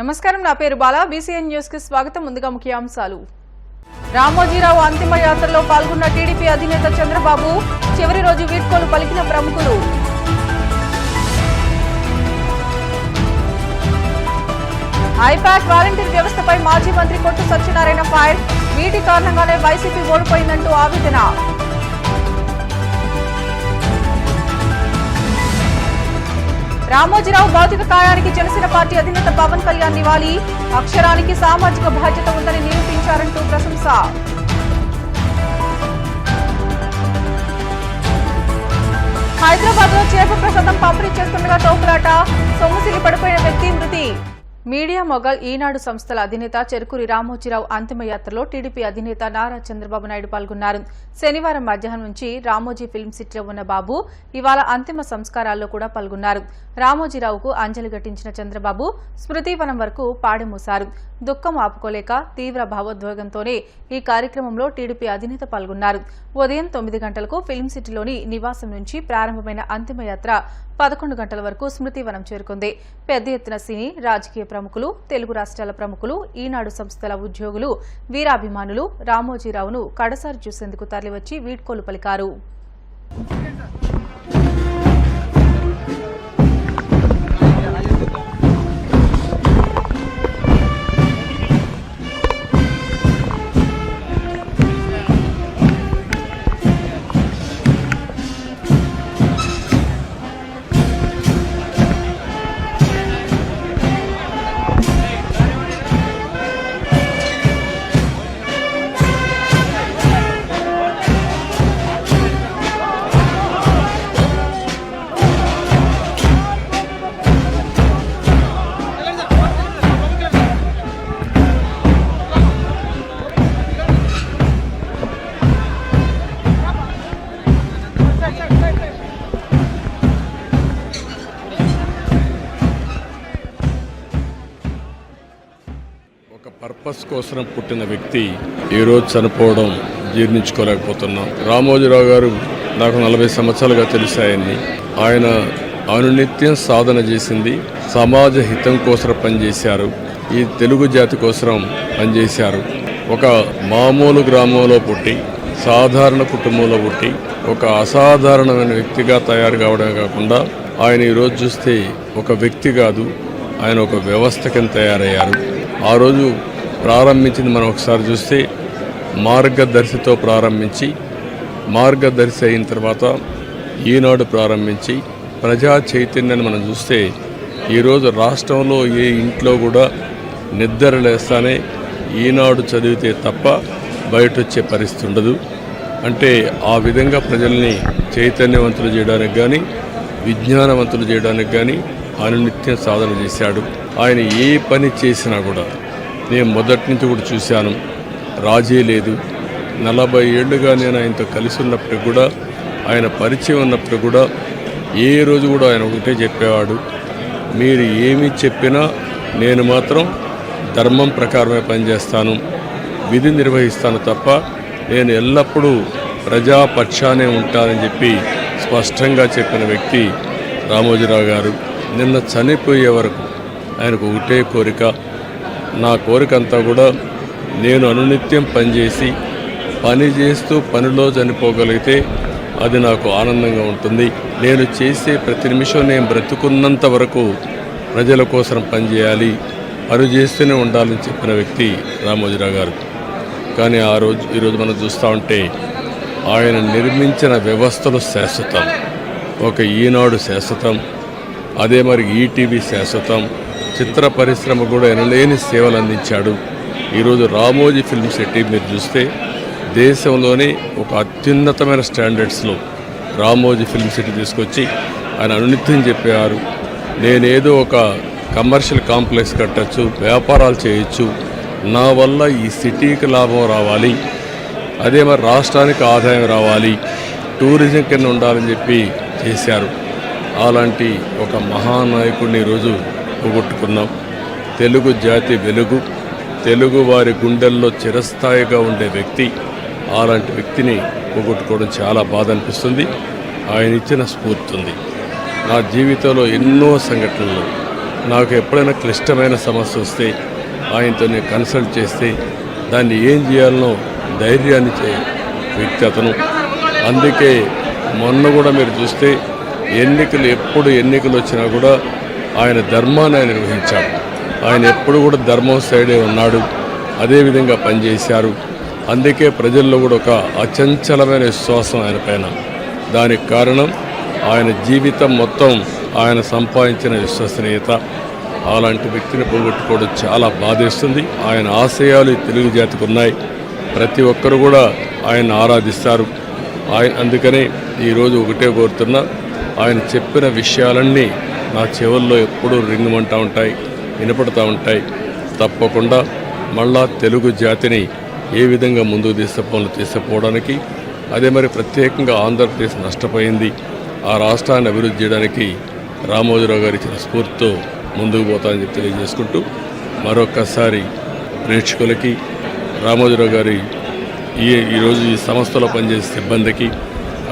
నమస్కారం, నా పేరు బాలా. బీసీఎన్ న్యూస్ కి స్వాగతం. ముందుగా ముఖ్యాంశాలు. రామోజీరావు అంతిమ యాత్రలో పాల్గొన్న టీడీపీ అధినేత చంద్రబాబు, చివరి రోజు వీడ్కోలు పలికిన ప్రముఖులు. ఐపాక్ వాలంటీర్ వ్యవస్థపై మాజీ మంత్రి కొట్టు సత్యనారాయణ ఫైర్. వీటి కారణంగానే వైసీపీ ఓడిపోయిందంటూ ఆవేదన. రామోజీరావు భౌతిక కాయానికి జనసేన పార్టీ అధినేత పవన్ కళ్యాణ్ నివాళి. అక్షరానికి సామాజిక బాధ్యత ఉందని నిరూపించారంటూ ప్రశంస. హైదరాబాద్ లో చేప ప్రసాదం పంపిణీ చేస్తుండగా తోపులాట, సొమ్ముసిలి పడిపోయిన వ్యక్తి మృతి. మీడియా మొగల్ ఈనాడు సంస్థల అధినేత చెరుకూరి రామోజీరావు అంతిమయాత్రలో టీడీపీ అధినేత నారా చంద్రబాబు నాయుడు పాల్గొన్నారు. శనివారం మధ్యాహ్నం నుంచి రామోజీ ఫిల్మ్ సిటీలో ఉన్న బాబు ఇవాళ అంతిమ సంస్కారాల్లో కూడా పాల్గొన్నారు. రామోజీరావుకు అంజలి ఘటించిన చంద్రబాబు స్మృతివనం వరకు పాడెమూశారు. దుఃఖం ఆపుకోలేక తీవ్ర భావోద్వేగంతోనే ఈ కార్యక్రమంలో టీడీపీ అధినేత పాల్గొన్నారు. ఉదయం 9 గంటలకు ఫిల్మ్ సిటీలోని నివాసం నుంచి ప్రారంభమైన అంతిమయాత్ర 11 గంటల వరకు స్మృతివనం చేరుకుంది. పెద్ద ఎత్తున సినీ, రాజకీయ ప్రముఖులు, తెలుగు రాష్ట్రాల ప్రముఖులు, ఈనాడు సంస్థల ఉద్యోగులు, వీరాభిమానులు రామోజీరావును కడసారి చూసేందుకు తరలివచ్చి వీడ్కోలు పలికారు. పర్పస్ కోసం పుట్టిన వ్యక్తి ఈరోజు చనిపోవడం జీర్ణించుకోలేకపోతున్నాం. రామోజీరావు గారు నాకు 40 సంవత్సరాలుగా తెలిసాయని. ఆయన అనునిత్యం సాధన చేసింది, సమాజ హితం కోసం పనిచేశారు, ఈ తెలుగు జాతి కోసం పనిచేశారు. ఒక మామూలు గ్రామంలో పుట్టి, సాధారణ కుటుంబంలో పుట్టి, ఒక అసాధారణమైన వ్యక్తిగా తయారు కావడమే కాకుండా ఆయన ఈరోజు చూస్తే ఒక వ్యక్తి కాదు, ఆయన ఒక వ్యవస్థ కింద తయారయ్యారు. ఆ రోజు ప్రారంభించింది మనం ఒకసారి చూస్తే మార్గదర్శితో ప్రారంభించి, మార్గదర్శి అయిన తర్వాత ఈనాడు ప్రారంభించి ప్రజా చైతన్యాన్ని మనం చూస్తే ఈరోజు రాష్ట్రంలో ఏ ఇంట్లో కూడా నిద్ర లేస్తానే ఈనాడు చదివితే తప్ప బయట వచ్చే పరిస్థితి ఉండదు. అంటే ఆ విధంగా ప్రజల్ని చైతన్యవంతులు చేయడానికి కానీ, విజ్ఞానవంతులు చేయడానికి కానీ అనునిత్యం సాధన చేశాడు. ఆయన ఏ పని చేసినా కూడా నేను మొదటి నుంచి కూడా చూశాను, రాజీ లేదు. 40 ఏళ్లుగా నేను ఆయనతో కలిసి ఉన్నప్పటికి కూడా, ఆయన పరిచయం ఉన్నప్పుడు కూడా ఏ రోజు కూడా ఆయన ఒకటే చెప్పేవాడు, మీరు ఏమి చెప్పినా నేను మాత్రం ధర్మం ప్రకారమే పనిచేస్తాను, విధి నిర్వహిస్తాను తప్ప నేను ఎల్లప్పుడూ ప్రజాపక్షానే ఉంటానని చెప్పి స్పష్టంగా చెప్పిన వ్యక్తి రామోజీరావు గారు. నిన్న చనిపోయే వరకు ఆయనకు ఒకటే కోరిక, నా కోరిక అంతా కూడా నేను అనునిత్యం పనిచేసి పని చేస్తూ పనిలో చనిపోగలిగితే అది నాకు ఆనందంగా ఉంటుంది. నేను చేసే ప్రతి నిమిషం నేను బ్రతుకున్నంత వరకు ప్రజల కోసం పనిచేయాలి, పని చేస్తూనే ఉండాలని చెప్పిన వ్యక్తి రామోజీరావు గారు. కానీ ఈరోజు మనం చూస్తూ ఉంటే ఆయన నిర్మించిన వ్యవస్థలు శాశ్వతం. ఒక ఈనాడు శాశ్వతం, అదే మరి ఈటీవీ శాశ్వతం, చిత్ర పరిశ్రమ కూడా ఎనలేని సేవలు అందించాడు. ఈరోజు రామోజీ ఫిల్మ్ సిటీ మీరు చూస్తే దేశంలోనే ఒక అత్యున్నతమైన స్టాండర్డ్స్లో రామోజీ ఫిల్మ్ సిటీ తీసుకొచ్చి ఆయన అనునిత్యం చెప్పేవారు, నేనేదో ఒక కమర్షియల్ కాంప్లెక్స్ కట్టచ్చు, వ్యాపారాలు చేయొచ్చు, నా వల్ల ఈ సిటీకి లాభం రావాలి, అదే మరి రాష్ట్రానికి ఆదాయం రావాలి, టూరిజం కింద ఉండాలని చెప్పి చేశారు. అలాంటి ఒక మహానాయకుడిని ఈరోజు పోగొట్టుకున్నాం. తెలుగు జాతి వెలుగు, తెలుగు వారి గుండెల్లో చిరస్థాయిగా ఉండే వ్యక్తి, అలాంటి వ్యక్తిని పోగొట్టుకోవడం చాలా బాధ అనిపిస్తుంది. ఆయన ఇచ్చిన స్ఫూర్తి ఉంది. నా జీవితంలో ఎన్నో సంఘటనలు నాకు ఎప్పుడైనా క్లిష్టమైన సమస్య వస్తే ఆయనతో నేను కన్సల్ట్ చేస్తే దాన్ని ఏం చేయాలనో ధైర్యాన్ని వ్యక్తి అతను. అందుకే మొన్న కూడా మీరు చూస్తే ఎప్పుడు ఎన్నికలు వచ్చినా కూడా ఆయన ధర్మాన్ని ఆయన నిర్వహించాడు. ఆయన ఎప్పుడు కూడా ధర్మం సైడే ఉన్నాడు, అదేవిధంగా పనిచేశారు. అందుకే ప్రజల్లో కూడా ఒక అచంచలమైన విశ్వాసం ఆయన పైన. దానికి కారణం ఆయన జీవితం మొత్తం ఆయన సంపాదించిన విశ్వసనీయత. అలాంటి వ్యక్తిని పోగొట్టుకోవడం చాలా బాధేస్తుంది. ఆయన ఆశయాలు తెలుగు జాతికి ఉన్నాయి. ప్రతి ఒక్కరు కూడా ఆయన ఆరాధిస్తారు. అందుకనే ఈరోజు ఒకటే కోరుతున్నా, ఆయన చెప్పిన విషయాలన్నీ నా చెవుల్లో ఎప్పుడూ రింగుమంటూ ఉంటాయి, వినపడుతూ ఉంటాయి. తప్పకుండా మళ్ళా తెలుగు జాతిని ఏ విధంగా ముందుకు తీసుకుపోవడానికి, అదే మరి ప్రత్యేకంగా ఆంధ్రప్రదేశ్ నష్టపోయింది, ఆ రాష్ట్రాన్ని అభివృద్ధి చేయడానికి రామోజీరావు గారు ఇచ్చిన స్ఫూర్తితో ముందుకు పోతానని చెప్పి తెలియజేసుకుంటూ, మరొక్కసారి ప్రేక్షకులకి రామోజీరావు గారి ఈరోజు ఈ సంస్థలో పనిచేసే సిబ్బందికి,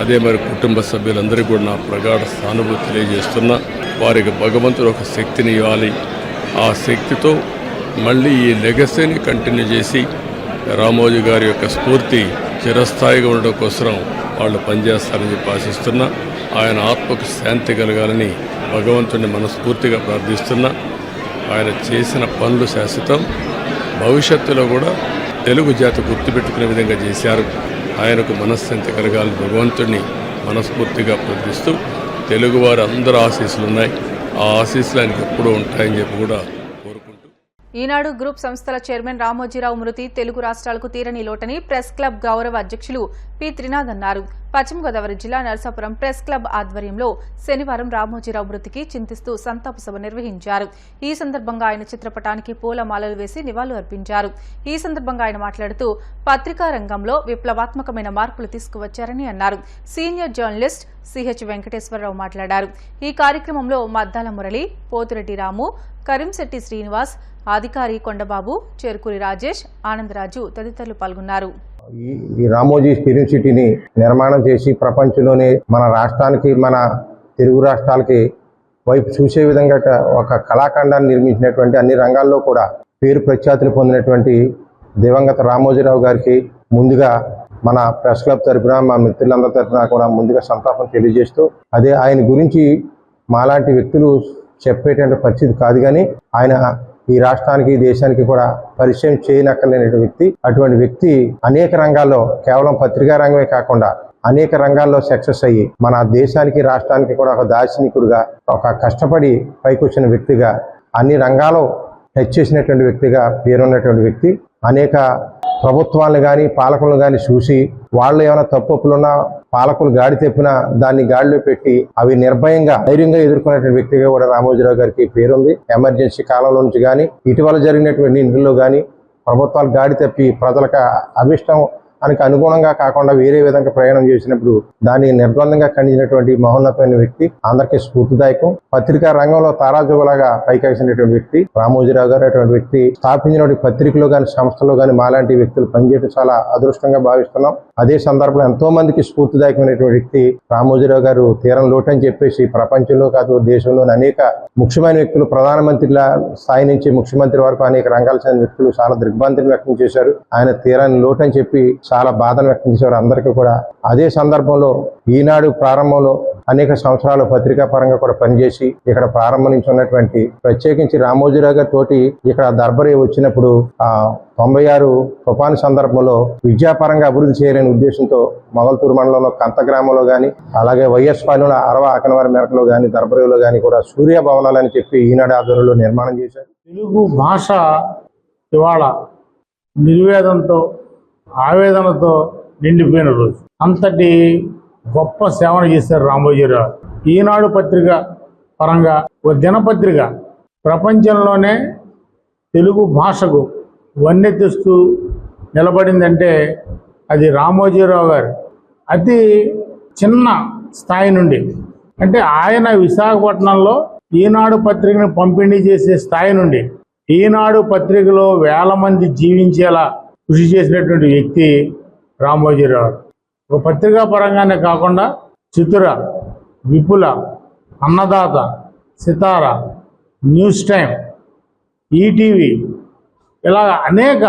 అదే మరి కుటుంబ సభ్యులందరికీ కూడా నా ప్రగాఢ సానుభూతి తెలియజేస్తున్నా. వారికి భగవంతుడు ఒక శక్తిని ఇవ్వాలి. ఆ శక్తితో మళ్ళీ ఈ లెగసీని కంటిన్యూ చేసి రామోజీ గారి యొక్క స్ఫూర్తి చిరస్థాయిగా ఉండడం కోసం వాళ్ళు పనిచేస్తారని చెప్పి ఆశిస్తున్నా. ఆయన ఆత్మకు శాంతి కలగాలని భగవంతుడిని మనస్ఫూర్తిగా ప్రార్థిస్తున్నా. ఆయన చేసిన పనులు శాశ్వతం. భవిష్యత్తులో కూడా తెలుగు జాతి గుర్తుపెట్టుకునే విధంగా చేశారు. ఆయనకు మనశ్శాంతి కలగాలని భగవంతుడిని మనస్ఫూర్తిగా ప్రార్థిస్తూ, తెలుగువారు అందరూ ఆశీస్సులు ఉన్నాయి, ఆ ఆశీస్సులు ఆయనకు ఎప్పుడూ ఉంటాయని చెప్పి కూడా కోరుకుంటూ. ఈనాడు గ్రూప్ సంస్థల చైర్మన్ రామోజీరావు మృతి తెలుగు రాష్ట్రాలకు తీరని లోటని ప్రెస్ క్లబ్ గౌరవ అధ్యక్షులు పి త్రినాథ్ అన్నారు. పశ్చిమ గోదావరి జిల్లా నరసాపురం ప్రెస్ క్లబ్ ఆధ్వర్యంలో శనివారం రామోజీరావు మృతికి చింతిస్తూ సంతాప సభ నిర్వహించారు. ఈ సందర్భంగా ఆయన చిత్రపటానికి పూలమాలలు వేసి నివాళులు అర్పించారు. ఈ సందర్భంగా ఆయన మాట్లాడుతూ పత్రికా రంగంలో విప్లవాత్మకమైన మార్పులు తీసుకువచ్చారని అన్నారు. సీనియర్ జర్నలిస్ట్ సిహెచ్ వెంకటేశ్వరరావు మాట్లాడారు. ఈ కార్యక్రమంలో మద్దాల మురళి, పోతిరెడ్డి రాము, కరీంశెట్టి శ్రీనివాస్, అధికారి కొండబాబు, చెరుకూరి రాజేష్, ఆనందరాజు తదితరులు పాల్గొన్నారు. ఈ రామోజీ ఫిలిం సిటీని నిర్మాణం చేసి ప్రపంచంలోనే మన రాష్ట్రానికి, మన తెలుగు రాష్ట్రాలకి వైపు చూసే విధంగా ఒక కళాఖండాన్ని నిర్మించినటువంటి, అన్ని రంగాల్లో కూడా పేరు ప్రఖ్యాతులు పొందినటువంటి దివంగత రామోజీరావు గారికి ముందుగా మన ప్రెస్ క్లబ్ తరఫున, మా మిత్రులందరి తరఫున కూడా ముందుగా సంతాపం తెలియజేస్తూ, అదే ఆయన గురించి మాలాంటి వ్యక్తులు చెప్పేటువంటి పరిస్థితి కాదు, కానీ ఆయన ఈ రాష్ట్రానికి, దేశానికి కూడా పరిచయం చేయనక్కర్లేని వ్యక్తి. అటువంటి వ్యక్తి అనేక రంగాల్లో, కేవలం పత్రికా రంగమే కాకుండా అనేక రంగాల్లో సక్సెస్ అయ్యి మన దేశానికి, రాష్ట్రానికి కూడా ఒక దార్శనికుడిగా, ఒక కష్టపడి పైకొచ్చిన వ్యక్తిగా, అన్ని రంగాల్లో టచ్ చేసినటువంటి వ్యక్తిగా పేరున్నటువంటి వ్యక్తి. అనేక ప్రభుత్వాలను కానీ, పాలకులను కానీ చూసి వాళ్ళు ఏమైనా తప్పులున్నా పాలకులు గాడి తెప్పినా దాన్ని గాడిలో పెట్టి అవి నిర్భయంగా, ధైర్యంగా ఎదుర్కొనేటువంటి వ్యక్తిగా కూడా రామోజీరావు గారికి పేరుంది. ఎమర్జెన్సీ కాలంలో నుంచి కానీ, ఇటీవల జరిగినటువంటి ఎన్నికల్లో కానీ ప్రభుత్వాలు గాడి తప్పి ప్రజలకు అభిష్టం దానికి అనుగుణంగా కాకుండా వేరే విధంగా ప్రయాణం చేసినప్పుడు దాన్ని నిర్బంధంగా ఖండించినటువంటి మహోన్నతమైన వ్యక్తి, అందరికీ స్ఫూర్తిదాయకం. పత్రికా రంగంలో తారాజువలాగా పైకేసినటువంటి వ్యక్తి రామోజీరావు గారు. అటువంటి వ్యక్తి స్థాపించిన పత్రికలో కానీ, సంస్థలో కానీ మాలాంటి వ్యక్తులు పనిచేయడం చాలా అదృష్టంగా భావిస్తున్నాం. అదే సందర్భంలో ఎంతో మందికి స్ఫూర్తిదాయకమైనటువంటి వ్యక్తి రామోజీరావు గారు తీరం లోటని చెప్పేసి ప్రపంచంలో కాదు, దేశంలోని అనేక ముఖ్యమైన వ్యక్తులు, ప్రధానమంత్రిల స్థాయి నుంచి ముఖ్యమంత్రి వరకు అనేక రంగాల చెందిన వ్యక్తులు చాలా దిగ్భ్రాంతిని వ్యక్తం చేశారు. ఆయన తీరాన్ని లోటని చెప్పి చాలా బాధను వ్యక్తం చేశారు అందరికీ కూడా. అదే సందర్భంలో ఈనాడు ప్రారంభంలో అనేక సంవత్సరాలు పత్రికా పరంగా కూడా పనిచేసి ఇక్కడ ప్రారంభం నుంచి ఉన్నటువంటి, ప్రత్యేకించి రామోజీరావు గారి తోటి ఇక్కడ దర్బారీ వచ్చినప్పుడు 96 తుఫాను సందర్భంలో విద్యాపరంగా అభివృద్ధి చేయాలనే ఉద్దేశంతో మొగల్తూరు మండలంలో కంత గ్రామంలో కానీ, అలాగే వైఎస్ పాలెంలో అరవ ఆకనవారి మేరకలో కానీ, దర్బారీలో కానీ కూడా సూర్య భవనాలు అని చెప్పి ఈనాడు ఆధ్వర్యంలో నిర్మాణం చేశారు. తెలుగు భాష ఇవాళ నిర్వేదంతో, ఆవేదనతో నిండిపోయిన రోజు. అంతటి గొప్ప సేవను చేశారు రామోజీరావు. ఈనాడు పత్రిక పరంగా ఒక దినపత్రిక ప్రపంచంలోనే తెలుగు భాషకు వన్నె తెస్తూ నిలబడిందంటే అది రామోజీరావు గారు. అతి చిన్న స్థాయి నుండి, అంటే ఆయన విశాఖపట్నంలో ఈనాడు పత్రికను పంపిణీ చేసే స్థాయి నుండి ఈనాడు పత్రికలో వేల మంది జీవించేలా కృషి చేసినటువంటి వ్యక్తి రామోజీరావు. ఒక పత్రికా పరంగానే కాకుండా చిత్ర, విపుల, అన్నదాత, సితార, న్యూస్ టైం, ఈటీవీ, ఇలా అనేక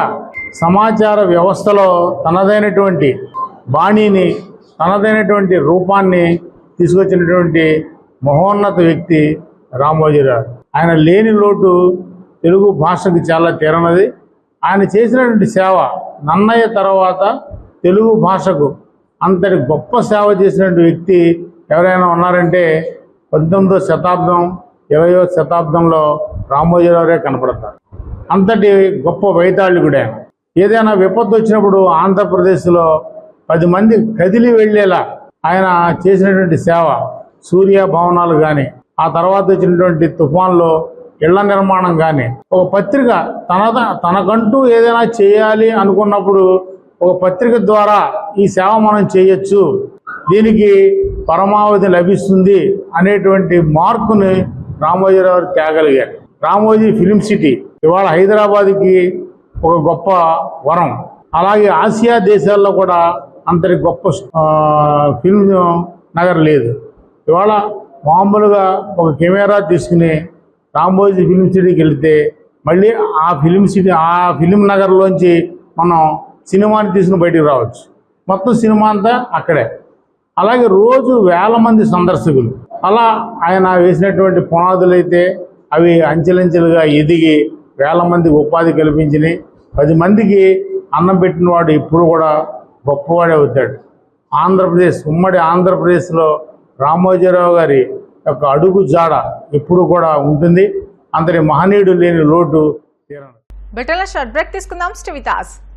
సమాచార వ్యవస్థలో తనదైనటువంటి బాణీని, తనదైనటువంటి రూపాన్ని తీసుకొచ్చినటువంటి మహోన్నత వ్యక్తి రామోజీరావు. ఆయన లేని లోటు తెలుగు భాషకు చాలా తీరనది. ఆయన చేసినటువంటి సేవ నన్నయ్య తర్వాత తెలుగు భాషకు అంతటి గొప్ప సేవ చేసినటువంటి వ్యక్తి ఎవరైనా ఉన్నారంటే 19వ శతాబ్దం 20వ శతాబ్దంలో రామోజీరావురే కనపడతారు. అంతటి గొప్ప వైతాళికుడు ఆయన. ఏదైనా విపత్తు వచ్చినప్పుడు ఆంధ్రప్రదేశ్లో 10 మంది కదిలి వెళ్ళేలా ఆయన చేసినటువంటి సేవ, సూర్య భవనాలు కానీ, ఆ తర్వాత వచ్చినటువంటి తుఫాన్లో ఇళ్ల నిర్మాణం కానీ, ఒక పత్రిక తనకంటూ ఏదైనా చేయాలి అనుకున్నప్పుడు ఒక పత్రిక ద్వారా ఈ సేవ మనం చేయొచ్చు, దీనికి పరమావధి లభిస్తుంది అనేటువంటి మార్కుని రామోజీరావు తేగలిగారు. రామోజీ ఫిలిం సిటీ ఇవాళ హైదరాబాద్కి ఒక గొప్ప వరం. అలాగే ఆసియా దేశాల్లో కూడా అంతటి గొప్ప ఫిల్మ్ నగర్ లేదు. ఇవాళ మామూలుగా ఒక కెమెరా తీసుకుని రామోజీ ఫిలిం సిటీకి వెళితే మళ్ళీ ఆ ఫిలిం నగర్లోంచి మనం సినిమాని తీసుకుని బయటికి రావచ్చు. మొత్తం సినిమా అంతా అక్కడే. అలాగే రోజు వేల మంది సందర్శకులు. అలా ఆయన వేసినటువంటి పునాదులు అయితే అవి అంచెలంచెలుగా ఎదిగి వేల మందికి ఉపాధి కల్పించినాయి. 10 మందికి అన్నం పెట్టినవాడు ఇప్పుడు కూడా గొప్పవాడే అవుతాడు. ఉమ్మడి ఆంధ్రప్రదేశ్లో రామోజీరావు గారి యొక్క అడుగు జాడ ఎప్పుడు కూడా ఉంటుంది. అంతటి మహనీయుడు లేని లోటు తీరను. బెటర్ల షార్ట్ బ్రేక్ తీసుకుందాం. Stay with us.